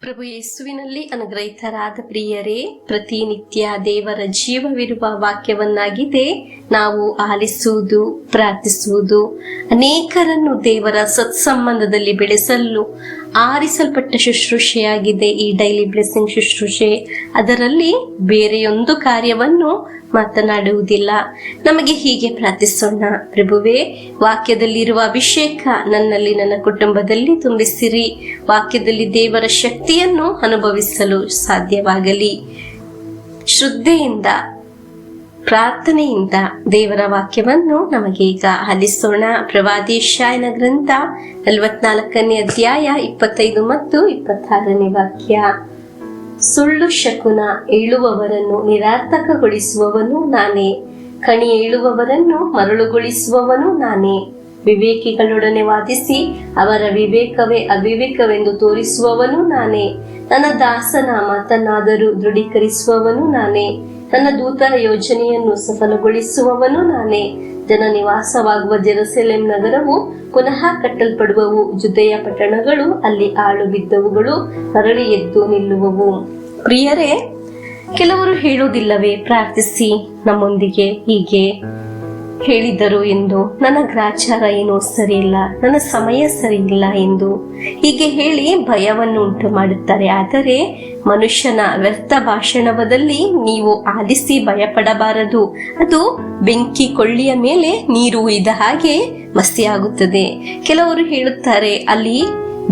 ಪ್ರಭು ಯೇಸುವಿನಲ್ಲಿ ಅನುಗ್ರಹಿತರಾದ ಪ್ರಿಯರೇ, ಪ್ರತಿನಿತ್ಯ ದೇವರ ಜೀವವಿರುವ ವಾಕ್ಯವನ್ನಾಗಿದೆ ನಾವು ಆಲಿಸುವುದು, ಪ್ರಾರ್ಥಿಸುವುದು, ಅನೇಕರನ್ನು ದೇವರ ಸತ್ಸಂಬಂಧದಲ್ಲಿ ಬೆಳೆಸಲು ಆರಿಸಲ್ಪಟ್ಟ ಶುಶ್ರೂಷೆಯಾಗಿದೆ ಈ ಡೈಲಿ ಬ್ಲೆಸ್ಸಿಂಗ್ ಶುಶ್ರೂಷೆ. ಅದರಲ್ಲಿ ಬೇರೆಯೊಂದು ಕಾರ್ಯವನ್ನು ಮಾತನಾಡುವುದಿಲ್ಲ. ನಮಗೆ ಹೀಗೆ ಪ್ರಾರ್ಥಿಸೋಣ. ಪ್ರಭುವೇ, ವಾಕ್ಯದಲ್ಲಿರುವ ಅಭಿಷೇಕ ನನ್ನಲ್ಲಿ, ನನ್ನ ಕುಟುಂಬದಲ್ಲಿ ತುಂಬಿಸಿರಿ. ವಾಕ್ಯದಲ್ಲಿ ದೇವರ ಶಕ್ತಿಯನ್ನು ಅನುಭವಿಸಲು ಸಾಧ್ಯವಾಗಲಿ. ಶ್ರದ್ಧೆಯಿಂದ, ಪ್ರಾರ್ಥನೆಯಿಂದ ದೇವರ ವಾಕ್ಯವನ್ನು ನಮಗೆ ಈಗ ಆಲಿಸೋಣ. ಪ್ರವಾದಿ ಯೆಶಾಯನ ಗ್ರಂಥ 44ನೇ ಅಧ್ಯಾಯ 25 ಮತ್ತು 26ನೇ ವಾಕ್ಯ. ಸುಳ್ಳು ಶಕುನ ಹೇಳುವವರನ್ನು ನಿರಾರ್ಥಕಗೊಳಿಸುವವನು ನಾನೇ, ಕಣಿ ಹೇಳುವವರನ್ನು ಮರಳುಗೊಳಿಸುವವನು ನಾನೇ, ವಿವೇಕಿಗಳೊಡನೆ ವಾದಿಸಿ ಅವರ ವಿವೇಕವೇ ಅವಿವೇಕವೆಂದು ತೋರಿಸುವವನು ನಾನೇ, ನನ್ನ ದಾಸನ ಮಾತನ್ನಾದರೂ ದೃಢೀಕರಿಸುವವನು ನಾನೇ, ನನ್ನ ದೂತರ ಯೋಜನೆಯನ್ನು ಸಫಲಗೊಳಿಸುವವನು ನಾನೇ. ಜನ ನಿವಾಸವಾಗುವ ಜೆರುಸಲೇಮ್ ನಗರವು ಪುನಃ ಕಟ್ಟಲ್ಪಡುವವು, ಜುದೆಯ ಪಟ್ಟಣಗಳು ಅಲ್ಲಿ ಆಳು ಬಿದ್ದವುಗಳು ಮರಳಿ ಎದ್ದು ನಿಲ್ಲುವವು. ಪ್ರಿಯರೇ, ಕೆಲವರು ಹೇಳುವುದಿಲ್ಲವೇ, ಪ್ರಾರ್ಥಿಸಿ ನಮ್ಮೊಂದಿಗೆ ಹೀಗೆ ಹೇಳಿದರು ಎಂದು. ನನ್ನ ಗ್ರಾಚಾರ ಏನೋ ಸರಿಯಿಲ್ಲ, ನನ್ನ ಸಮಯ ಸರಿಯಿಲ್ಲ ಎಂದು ಹೀಗೆ ಹೇಳಿ ಭಯವನ್ನು ಉಂಟು ಮಾಡುತ್ತಾರೆ. ಆದರೆ ಮನುಷ್ಯನ ವ್ಯರ್ಥ ಭಾಷಣದಲ್ಲಿ ನೀವು ಆಲಿಸಿ ಭಯಪಡಬಾರದು. ಅದು ಬೆಂಕಿ ಕೊಳ್ಳಿಯ ಮೇಲೆ ನೀರು ಹುಯ್ದ ಹಾಗೆ ಮಸಿಯಾಗುತ್ತದೆ. ಕೆಲವರು ಹೇಳುತ್ತಾರೆ, ಅಲ್ಲಿ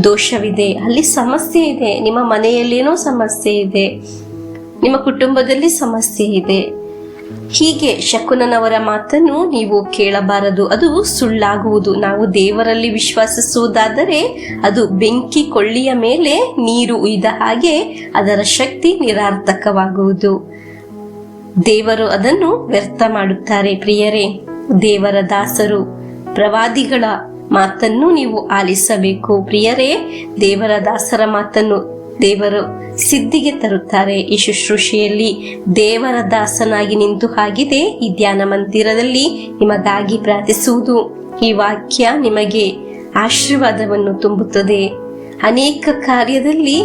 ದೋಷವಿದೆ, ಅಲ್ಲಿ ಸಮಸ್ಯೆ ಇದೆ, ನಿಮ್ಮ ಮನೆಯಲ್ಲೇನೋ ಸಮಸ್ಯೆ ಇದೆ, ನಿಮ್ಮ ಕುಟುಂಬದಲ್ಲಿ ಸಮಸ್ಯೆ ಇದೆ. ಹೀಗೆ ಶಕುನನವರ ಮಾತನ್ನು ನೀವು ಕೇಳಬಾರದು, ಅದು ಸುಳ್ಳಾಗುವುದು. ನಾವು ದೇವರಲ್ಲಿ ವಿಶ್ವಾಸಿಸುವುದಾದರೆ ಅದು ಬೆಂಕಿ ಕೊಳ್ಳಿಯ ಮೇಲೆ ನೀರು ಉಯ್ದ ಹಾಗೆ ಅದರ ಶಕ್ತಿ ನಿರಾರ್ಥಕವಾಗುವುದು. ದೇವರು ಅದನ್ನು ವ್ಯರ್ಥ ಮಾಡುತ್ತಾರೆ. ಪ್ರಿಯರೇ, ದೇವರ ದಾಸರು, ಪ್ರವಾದಿಗಳ ಮಾತನ್ನು ನೀವು ಆಲಿಸಬೇಕು. ಪ್ರಿಯರೇ, ದೇವರ ದಾಸರ ಮಾತನ್ನು ದೇವರು ಸಿದ್ಧಿಗೆ ತರುತ್ತಾರೆ. ಈ ಶುಶ್ರೂಷೆಯಲ್ಲಿ ದೇವರ ದಾಸನಾಗಿ ನಿಂತು ಆಗಿದೆ ಈ ಧ್ಯಾನ ಮಂದಿರದಲ್ಲಿ ನಿಮಗಾಗಿ ಪ್ರಾರ್ಥಿಸುವುದು. ಈ ವಾಕ್ಯ ನಿಮಗೆ ಆಶೀರ್ವಾದವನ್ನು ತುಂಬುತ್ತದೆ. ಅನೇಕ ಕಾರ್ಯದಲ್ಲಿ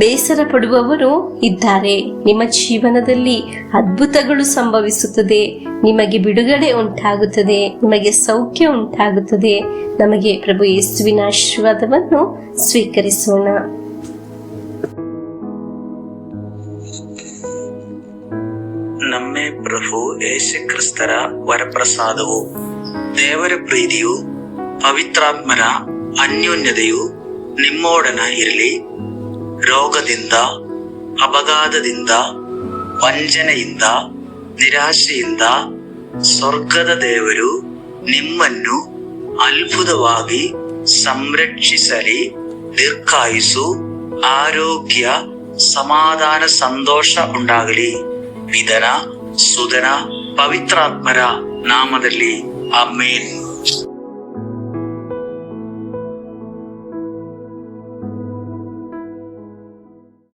ಬೇಸರ ಪಡುವವರು ಇದ್ದಾರೆ. ನಿಮ್ಮ ಜೀವನದಲ್ಲಿ ಅದ್ಭುತಗಳು ಸಂಭವಿಸುತ್ತದೆ, ನಿಮಗೆ ಬಿಡುಗಡೆ ಉಂಟಾಗುತ್ತದೆ, ನಿಮಗೆ ಸೌಖ್ಯ ಉಂಟಾಗುತ್ತದೆ. ನಮಗೆ ಪ್ರಭು ಯೇಸುವಿನ ಆಶೀರ್ವಾದವನ್ನು ಸ್ವೀಕರಿಸೋಣ. ನಮ್ಮೇ ಪ್ರಭು ಯೇಸು ಕ್ರಿಸ್ತರ ವರಪ್ರಸಾದವು, ದೇವರ ಪ್ರೀತಿಯು, ಪವಿತ್ರಾತ್ಮರ ಅನ್ಯೋನ್ಯತೆಯು ನಿಮ್ಮೊಡನ ಇರಲಿ. ರೋಗದಿಂದ, ಅಪಘಾತದಿಂದ, ವಂಚನೆಯಿಂದ, ನಿರಾಶೆಯಿಂದ ಸ್ವರ್ಗದ ದೇವರು ನಿಮ್ಮನ್ನು ಅದ್ಭುತವಾಗಿ ಸಂರಕ್ಷಿಸಲಿ. ದೀರ್ಘಾಯುಸ್ಸು, ಆರೋಗ್ಯ, ಸಮಾಧಾನ, ಸಂತೋಷ ಉಂಟಾಗಲಿ. ಪಿತನ, ಸುತನ, ಪವಿತ್ರಾತ್ಮರ ನಾಮದಲ್ಲಿ ಆಮೆನ್.